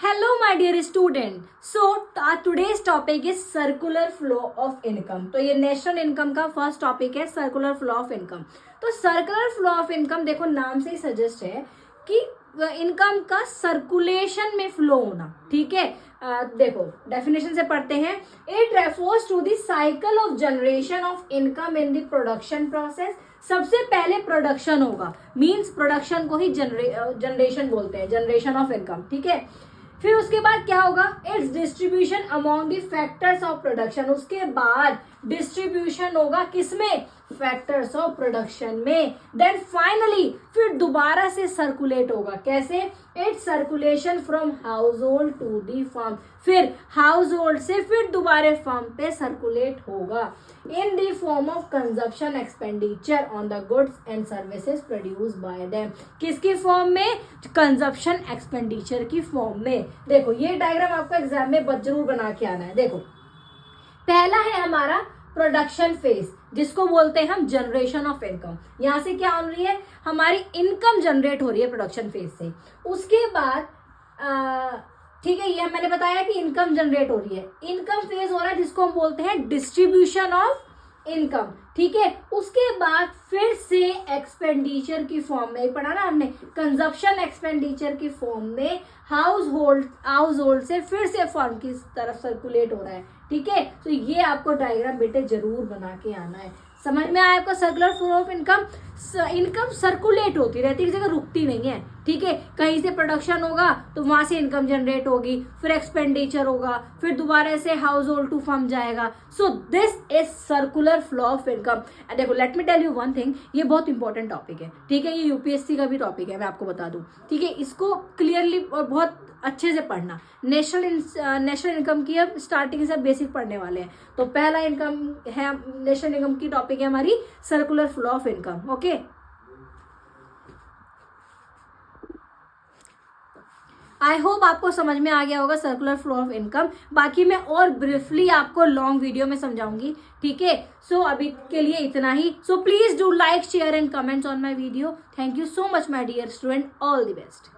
Hello my dear student. So today's topic is circular flow of income. तो ये national income का first topic है circular flow of income. तो circular flow of income देखो नाम से ही सजेस्ट है कि इनकम का सर्कुलेशन में फ्लो होना. ठीक है, देखो डेफिनेशन से पढ़ते हैं. It refers to the cycle of generation of income in the production process. सबसे पहले प्रोडक्शन होगा, मींस प्रोडक्शन को ही जनरेशन बोलते हैं, जनरेशन ऑफ इनकम. ठीक है, फिर उसके बाद क्या होगा, it's distribution among the factors of production. उसके बाद डिस्ट्रीब्यूशन होगा किसमें, फैक्टर्स ऑफ प्रोडक्शन में. देन फाइनली फिर दोबारा से सर्कुलेट होगा. कैसे, it's circulation from household to the firm. फिर हाउस होल्ड से फिर दोबारा फर्म पे सर्कुलेट होगा in the form of consumption expenditure on the goods and services produce by them. किसकी फॉर्म में, कंजप्शन एक्सपेंडिचर की फॉर्म में. देखो ये डायग्राम आपको एग्जाम में जरूर बना के आना है. देखो पहला है हमारा प्रोडक्शन फेज, जिसको बोलते हैं हम जनरेशन ऑफ इनकम. यहां से क्या हो रही है, हमारी इनकम जनरेट हो रही है प्रोडक्शन फेज से. उसके बाद ठीक है, ये मैंने बताया कि इनकम जनरेट हो रही है. इनकम फेज हो रहा है जिसको हम बोलते हैं डिस्ट्रीब्यूशन ऑफ इनकम. ठीक है, उसके बाद फिर से एक्सपेंडिचर की फॉर्म में पढ़ा ना हमने, कंजप्शन एक्सपेंडिचर की फॉर्म में हाउस होल्ड से फिर से फर्म की तरफ सर्कुलेट हो रहा है. ठीक है, तो ये आपको डायग्राम बेटे जरूर बना के आना है. समझ में आया आपको circular flow of income. Income circulate होती रहती है, जगह रुकती नहीं है. ठीक है, कहीं से प्रोडक्शन होगा तो वहां से इनकम जनरेट होगी, फिर एक्सपेंडिचर होगा, फिर दोबारा से हाउस होल्ड टू फर्म जाएगा. So this is circular flow of income. देखो let me tell you one thing, ये बहुत इंपॉर्टेंट टॉपिक है. ठीक है, ये यूपीएससी का भी टॉपिक है, मैं आपको बता दूं. ठीक है, इसको क्लियरली और बहुत अच्छे से पढ़ना. नेशनल इनकम की अब स्टार्टिंग से बेसिक पढ़ने वाले हैं. तो पहला इनकम है, नेशनल इनकम की टॉपिक है हमारी circular flow of income. Okay, I hope आपको समझ में आ गया होगा सर्कुलर फ्लो ऑफ इनकम. बाकी मैं और ब्रीफली आपको लॉन्ग वीडियो में समझाऊंगी. ठीक है, सो अभी के लिए इतना ही. So please do like, share and comments on my video. Thank you so much my dear student. All the best.